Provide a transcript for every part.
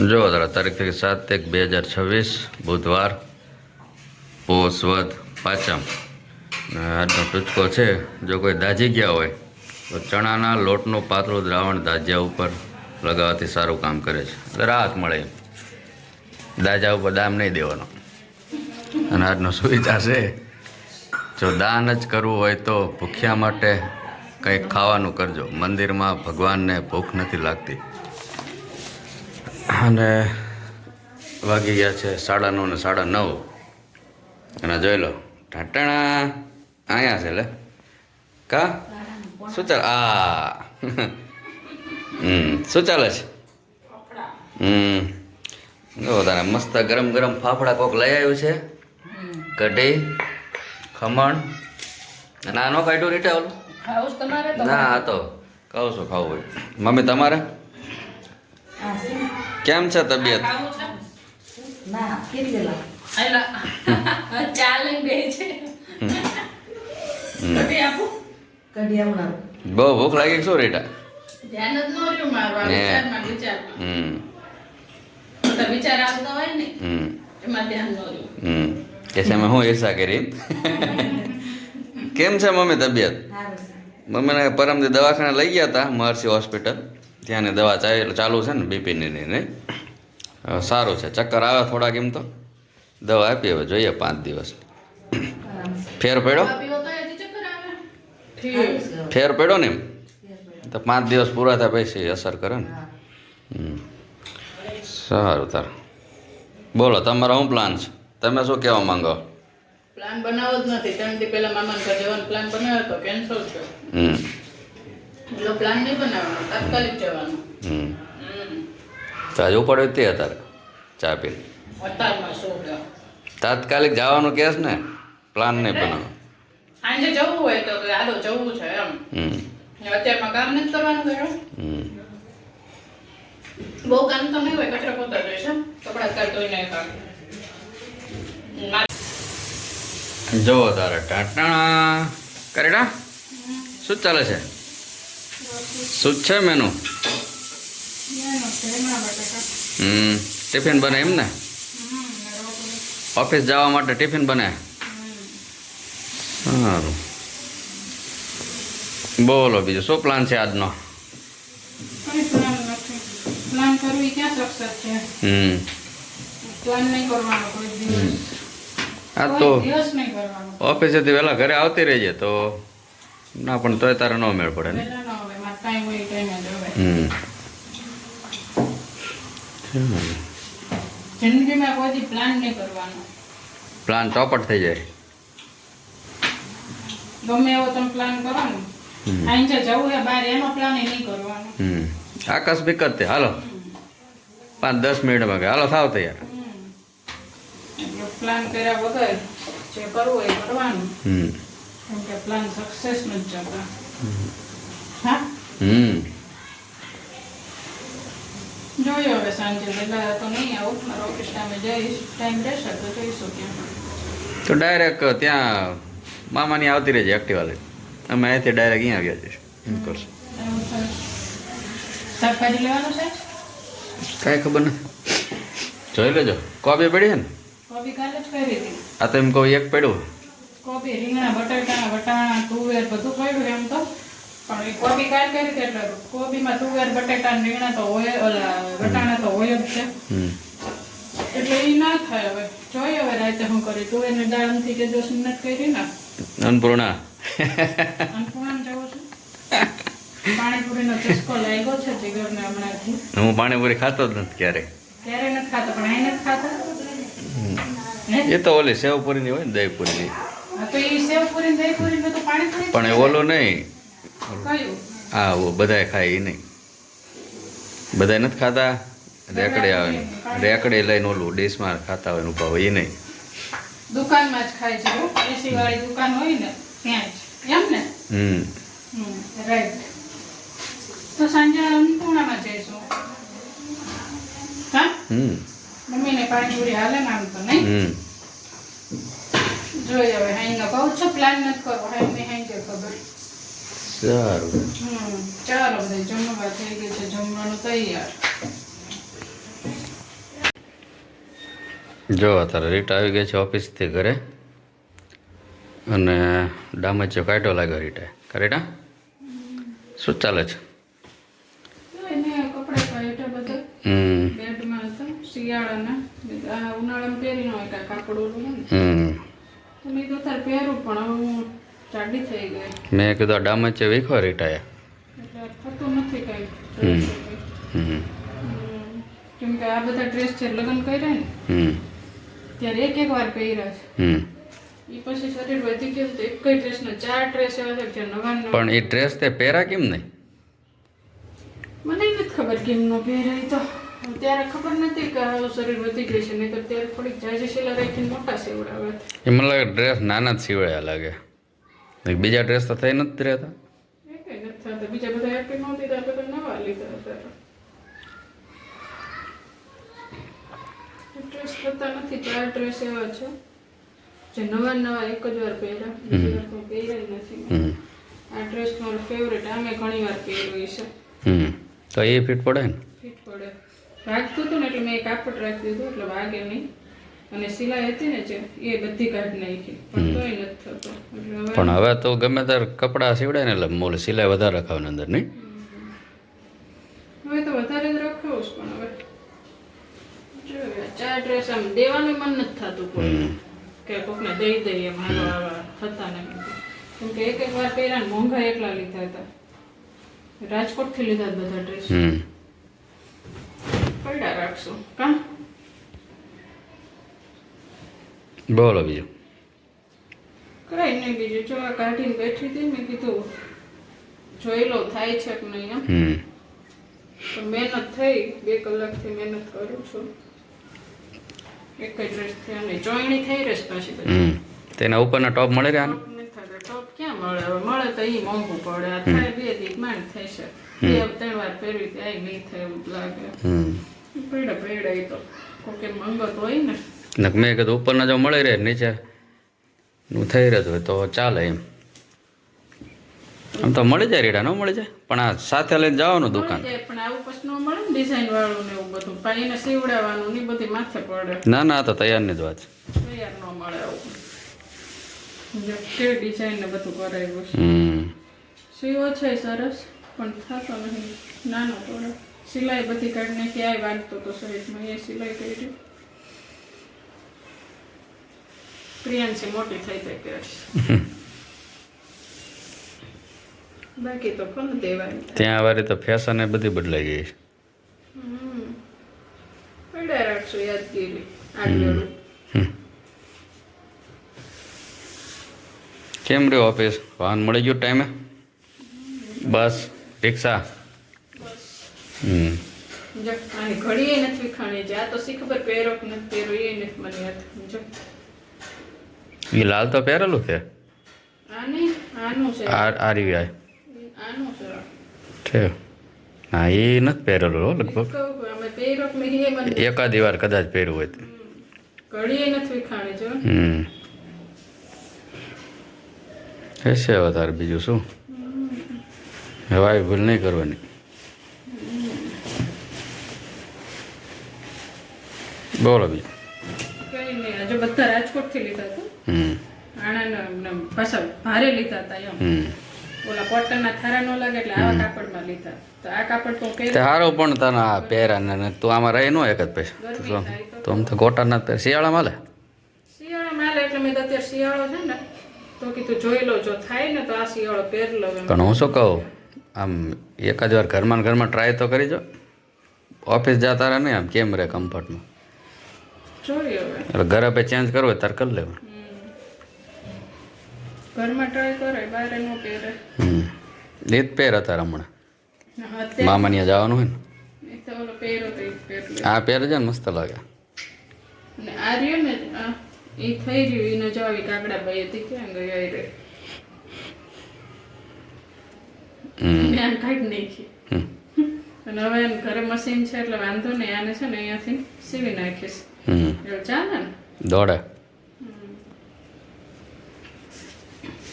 જો તારીખ થઈ 7/1/2026 બુધવાર પોષ વદ પાંચમ આજનો ટૂચકો છે. જો કોઈ દાજી ગયા હોય તો ચણાના લોટનું પાતળું દ્રાવણ દાજ્યા ઉપર લગાવવાથી સારું કામ કરે છે, એટલે રાહત મળે. દાજા ઉપર દામ નહીં દેવાનો. અને આજનો સુવિધા છે, જો દાન જ કરવું હોય તો ભૂખ્યા માટે કંઈક ખાવાનું કરજો. મંદિરમાં ભગવાનને ભૂખ નથી લાગતી. અને વાગી ગયા છે 9:30 ને 9:30. અને જોઈ લો ટાટણા અહીંયા છે લે કા શું ચાલે શું ચાલે છે? જો તારે મસ્ત ગરમ ગરમ ફાફડા કોક લઈ આવ્યું છે, કઢી ખમણ. અને આ નો કાઢ્યું રીટા ઓલું ના આ તો કહું છું ખાવું હોય. મમ્મી તમારે કેમ છે તબિયત? બહુ ભૂખ લાગી શું રીટા? કે છે હું ઈર્ષા કરી. કેમ છે મમ્મી તબિયત? મમ્મીને પરમદી દવાખાને લઈ ગયા હતા, મહર્ષિ હોસ્પિટલ. ત્યાંની દવા ચાલુ છે ને બીપીની નહીં. સારું છે, ચક્કર આવે થોડાક એમ તો દવા આપી. હવે જોઈએ 5 દિવસ ફેર પડ્યો. ફેર પડ્યો ને એમ તો 5 દિવસ પૂરા થાય પછી અસર કરે ને. સારું તાર બોલો તમારો શું પ્લાન છે? તમે શું કહેવા માંગો? પ્લાન બનાવો જ નથી. 3 દી પહેલા મામાને ઘરે જવાનો પ્લાન બનાવ્યો તો કેન્સલ થયો. એટલો પ્લાન નહીં બનાવવાનો, તાત્કાલિક જવાનું. તો હજુ પડ્યો તે અત્યારે ચા પી અત્યારમાં શું તાત્કાલિક જવાનું કેસ ને, પ્લાન નહીં બનાવો. આજે જવું હોય તો આદો જવું છે એમ. અત્યારમાં કામ નથી કરવાનું કર્યું. બહુ કામ તો નહીં હોય, કચરા પોતા જોઈશે, કપડા કાઢ ધોઈ નાખા. જો તારે ટાટણા કરેડા શું ચાલે છે? શું છે મેનુ? ટિફિન બને એમ ને? ઓફિસ જવા માટે ટિફિન બને. સારું બોલો બીજું શું પ્લાન છે આજનો? પ્લાન કરવું ક્યાં સક્સેસ છે? પ્લાન નહીં કરવાનો કોઈ દિવસ. આ તો ઓફિસેથી વહેલા ઘરે આવતી રહીએ તો ના, પણ તોય તારે ન મેળ પડે ને. જિંદગીમાં કોઈ પ્લાન નહીં કરવાનો. પ્લાન ચોપટ થઈ જાય. ગમે એવો તમે પ્લાન કરો ને, અહીં જવું હે બહાર એનો પ્લાન નહીં કરવાનો. આકાશ વિકત તે હાલો 5-10 મિનિટમાં કે હાલો થાવ તૈયાર. પ્લાન કર્યા વગર જે કરવું એ કરવાનું. કેમ કે પ્લાન સક્સેસ નથી જતા. હા જોયો હવે સાંજે વહેલા તો નહીં આવું, મારો ઓફિસ ટાઈમે જઈશ. ટાઈમ રહેશે તો જોઈશું ક્યાં. તો ડાયરેક્ટ ત્યાં મામાની આવતી રહેજે એક્ટિવા લઈ. અમે અહીંથી ડાયરેક્ટ અહીંયા આવ્યા જઈશું. એમ કરશું. શાકભાજી લેવાનું છે? કાંઈ ખબર નથી, જોઈ લેજો. કોબી પડી છે ને? કોબી કાલે જ કરી હતી. આ તો એમ કહું એક પડ્યું. કોબી, રીંગણા, બટાટા, વટાણા, તુવેર બધું પડ્યું એમ તો. પણ એ કોબી કાલ કરી હતી એટલે કોબીમાં તુવેર, બટાટા, રીંગણા તો હોય, ઓલા વટાણા તો હોય જ છે. એટલે એ ના થાય. હવે જોઈએ હવે રાતે શું કરી. તુવેરની દાળ નથી કે જો સુન્નત કરી ને અન્નપૂર્ણા અન્નપૂર્ણા જવું છું. પાણીપુરીનો ચસ્કો લાગ્યો છે જીગરને હમણાંથી. હું પાણીપુરી ખાતો જ નથી ક્યારે નથી ખાતો, પણ અહીં નથી ખાતો. એ તો ઓલી સેવપુરીની હોય ને, દહીંપુરીની. તો એ સેવપુરી દહીંપુરી તો પાણીપુરી પણ એ ઓલું નહીં. કયું? હા બધાય ખાય એ નહીં. બધાય નથી ખાતા. રેકડી આવે ને, રેકડી લઈને ઓલું ડીશમાં ખાતા હોય ને ઉભા હોય એ નહીં. દુકાનમાં જ ખાય છે. એસી વાળી દુકાન હોય ને ત્યાં જ એમ ને. રાઈટ. તો સાંજે અન્નપૂર્ણામાં જઈશું. હા મમ્મીને પાણીપુરી હાલે ને આમ તો નહીં. જોઈએ હવે હાઈનો કહું છું પ્લાન નથી કરવો. હાઈ હાઈ છે ખબર. સારું. ચાલો બધા જમવા થઈ ગયું છે, જમવાનું તૈયાર. જો અત્યારે રીટા આવી ગઈ છે ઓફિસથી ઘરે અને ડામચિયો કાઢો લાગ્યો રીટા રીટા શું ચાલે છે? એને કપડા પાયટા બધા હમ બેડમાં હતા શિયાળાના આ ઉનાળામાં પહેરી ન હોય કાંઈ કાપડ ઓલું ને હમ તો મેં તો તાર પહેરું પણ હવે હું જાડી થઈ ગઈ મેં કીધું આ ડામચિયો વીખો રીટાએ. એટલે થતું નથી હમ. કાંઈ હમ કેમ કે આ બધા ડ્રેસ છે લગ્ન કર્યા ને હમ ત્યારે એક વાર પહેર્યા છે હમ એ પછી શરીર વધી ગયું તો એક જ ડ્રેસના 4 ડ્રેસ એવા છે જે નવા નવા પણ એ ડ્રેસ તે પહેરા કેમ નહીં? મને નથી ખબર કેમ ન પહેરાય તો ત્યારે ખબર નથી કે આવું શરીર વધી ગયું છે નહીં તો ત્યારે થોડીક જાજી શીલા રાખીને મોટા સેવડાવે એ મને લાગે ડ્રેસ નાના જ સીવડાયા લાગે. બીજા ડ્રેસ તો થઈ નથી રહેતા. એ કઈ નથી થતા બીજા બધા હેપી નહોતી તો આપણે તો નવા લીધા હતા ડ્રેસ થતા નથી 4 ડ્રેસ એવા છે જે નવા નવા એક જ વાર પહેર્યા બીજી વાર કોઈ પહેર્યા જ નથી હમ આ ડ્રેસ મારો ફેવરેટ આમે ઘણી વાર પહેર્યું છે હમ તો એ ફિટ પડે ને. ફિટ પડે વાગતું હતું ને એટલે મેં કાપડ રાખી દીધું એટલે વાગે નહીં અને સિલાઈ હતી ને જે એ બધી કાઢી નાખી પણ તોય નથી થતો એટલે હવે પણ હવે તો ગમે ત્યારે કપડાં સીવડાય ને એટલે મોલ સિલાઈ વધારે રખાવે ને અંદર નહીં. હવે તો વધારે જ રખાવું છું પણ હવે જોઈએ 4 ડ્રેસ આમ દેવાનું મન નથી થતું કોઈ હમ કે કોકને દઈ દઈએ એમ હાલો આવા થતા ને કેમ કે એક વાર પહેર્યા ને મોંઘા એટલા લીધા હતા રાજકોટથી લીધા હતા બધા ડ્રેસ હમ પડ્યા રાખશું કા બોલો બીજું. કઈ નહીં બીજું જો આ કાઢીને બેઠી હતી મેં કીધું જોઈ લો થાય છે કે નહીં એમ હમ પણ મહેનત થઈ 2 કલાકથી મહેનત કરું છું એક જ ડ્રેસ થયા નહીં ચોયણી થઈ રહેશે પાછી બધી હમ તેના ઉપરના ટોપ મળે રહ્યા ને. ટોપ નથી થતા ટોપ ક્યાં મળે હવે મળે તો એ મોંઘું પડે આ થાય 2 દી માંડ થઈ છે 2-3 વાર પહેરવી ત્યાં નહીં થાય એવું લાગે હમ પડ્યા એ તો કોકે મંગત હોય ને ને મેં કીધું ઉપરના જો મળી રહે નીચે નું થઈ રહેતું હોય તો ચાલે એમ. આમ તો મળી જાય રીડા ન મળી જાય પણ આ સાથે લઈને જવાનું દુકાન. મળી જાય પણ આવું પછી ન મળે ને ડિઝાઇન વાળું ને એવું બધું પણ એને સીવડાવવાનું ને ઈ બધી માથે પડે ના ના આ તો તૈયારની જ વાત છે. તૈયાર ન મળે આવું જે કેવી ડિઝાઇન ને બધું કરાવ્યું છે હમ સીવો છે સરસ પણ થતો નહીં નાનો પડે સિલાઈ બધી કાઢીને ક્યાંય વાગતો તો સહિતમાં એ સિલાઈ કરી પ્રિયાંશી મોટી થઈ જાય પહેરશે બાકી તો કોને દેવાય ત્યાં વારી તો ફેશન એ બધી બદલાઈ ગઈ છે. પડ્યા રાખશું યાદગીરી આગળ કેમ રહ્યો ઓફિસ? વાહન મળી ગયું ટાઈમે? બસ રિક્ષા? હમ જો આની ઘડી નથી વિખાણી છે આ તો શી ખબર પહેરો કે નથી પહેરો એ નથી મને યાદ જો એ લાલ તો પહેરેલું છે. આનું છે આ રીવી આનું છે છે હા એ નથી પહેરેલું હો લગભગ. કહું અમે પહેરો કે નહીં એ મને એકાદી વાર કદાચ પહેર્યું હોય તો. ઘડી નથી વિખાણી જો હમ હશે હવે તારે બીજું શું હવે આવી ભૂલ નહીં કરવાની. બોલો બીજું. કઈ નહીં હજુ બધા રાજકોટથી લીધા હતા હમ આણાના પાછા ભારે લીધા હતા એમ હમ ઓલા કોટનના થારા ન લાગે એટલે આવા કાપડમાં લીધા તો આ કાપડ તો તે સારું પણ તને આ પહેરા ને તું આમાં રહી ન એક જ પૈસા તો આમ તો ગોટા ના પહેર શિયાળામાં લે શિયાળામાં હાલે એટલે મેં તો અત્યારે શિયાળો છે ને તો કીધું જોઈ લો જો થાય ને તો આ શિયાળો પહેર લઉં એમ પણ હું શું કહું આમ એકાદ વાર ઘરમાં ને ઘરમાં ટ્રાય તો કરી જો ઓફિસ જતા રહે ને આમ કેમ રહે કમ્ફર્ટમાં જોઈએ હવે એટલે ઘરે પછી ચેન્જ કરવું હોય તારે કરી લેવું. ઘરમાં ટ્રાય કરે બહાર ન પહેરે હમ એ જ પહેર અત્યારે હમણાં અત્યારે મામાની જવાનું હોય ને એ તો ઓલો પહેરો તો એ પહેર લે આ પહેરજે ને મસ્ત લાગે. અને આ રહ્યો ને એ થઈ રહ્યું એને જો આવી કાકડા ભાઈ હતી ક્યાં ગઈ આવી રહી હમ મેં આને કાઢી નાખી હમ અને હવે એને ઘરે મશીન છે એટલે વાંધો નહીં આને છે ને અહીંયાથી સીવી નાખીશ હમ એવું ચાલે ને દોડે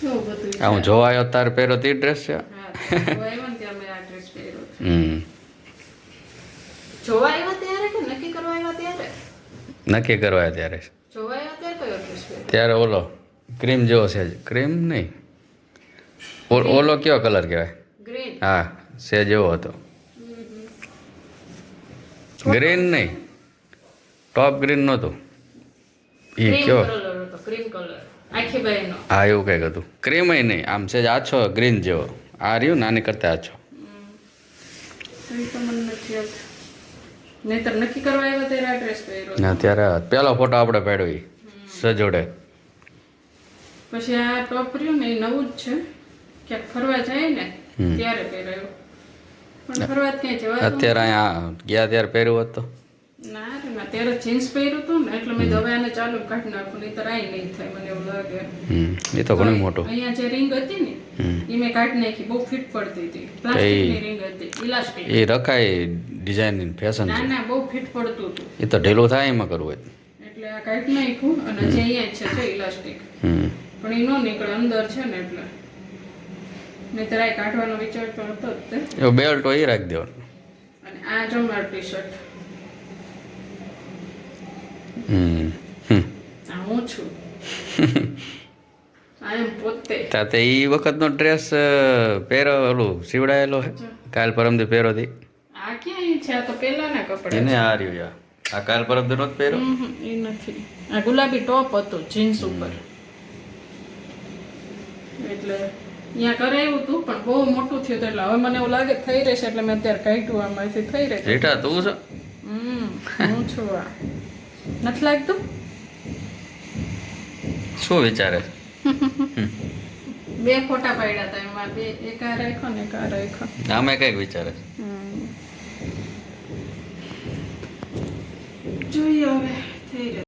એવું બધું આ હું જોવા આવ્યો તારે પહેરો તે ડ્રેસ છે. હા જોવા આવ્યા ને ત્યાં મેં આ ડ્રેસ પહેર્યો છે. હમ જોવા આવ્યા ત્યારે કે નક્કી કરવા આવ્યા ત્યારે નક્કી કરવા ત્યારે જોવાય અત્યારે કયો ડ્રેસ પહેર્યો ત્યારે ઓલો ક્રીમ જેવો છે ક્રીમ નહીં ઓલો કયો કલર કહેવાય ગ્રીન હા છે જેવો હતો ગ્રીન નહીં ટોપ ગ્રીન નહોતું એ ક્રીમ કયો કલર હતો ક્રીમ કલર આખી બાઈનો હા એવું કંઈક હતું ક્રીમ નહીં આમ છે આછો ગ્રીન જેવો આ રહ્યું નાની કરતા આછો એ તો મને નથી યાદ નહીતર નક્કી કરવા આવ્યો ત્યારે આ ડ્રેસ પહેર્યો ના ત્યારે પહેલો ફોટો આપણે પાડ્યો એ સજોડે પછી આ ટોપ રહ્યું ને એ નવું જ છે ક્યાંક ફરવા જાય ને ત્યારે પહેરાયું પણ ફરવા જ ક્યાંય જવાતું અત્યારે અહીંયા ગયા ત્યારે પહેર્યું હોત તો ના રે ના ત્યારે જીન્સ પહેર્યું હતું ને એટલે મેં હવે આને ચાલુ કાઢી નાખું નહીં તો રાઈ નહીં થાય મને એવું લાગે એ તો ઘણું મોટું અહીંયા જે રિંગ હતી ને એ મેં કાઢી નાખી બહુ ફિટ પડતી હતી પ્લાસ્ટિકની રિંગ હતી ઇલાસ્ટિક એ રખાય ડિઝાઇન ફેશન ના છે ના બહુ ફિટ પડતું હતું એ તો ઢીલું થાય એમાં કરવું હોય એટલે આ કાઢી નાખ્યું અને જે અહીંયા જ છે ઇલાસ્ટિક પણ એ નો નીકળે અંદર છે ને એટલે નહીતર આ કાઢવાનો વિચાર તો હતો જ તે એવો બેલ્ટ હોય એ રાખી દેવાનો અને આ જો મારું ટી શર્ટ આ હું છું આ એમ પોતે તાતે એ વખતનો ડ્રેસ પહેરો ઓલું સીવડાયેલો હે કાલ પરમદી પહેરો હતી આ ક્યાં છે આ તો પહેલાના કપડા એને આ રહ્યું યાર આ કાલ પરમદી નહોતો પહેરો એ નથી આ ગુલાબી ટોપ હતું જીન્સ ઉપર એટલે અહીંયા કરાવ્યું હતું પણ બહુ મોટું થયું હતું એટલે હવે મને એવું લાગે થઈ રહેશે એટલે મેં અત્યારે કાઢ્યું આમાંથી થઈ રહેશે રીટા તું છો હું છું આ નથી લાગતું શું વિચારે બે ફોટા પાડ્યા હતા એમાં બે એક આ રાખ્યો ને એક આ રાખ્યો આમે કઈક વિચારે જોઈએ હવે થઈ રહે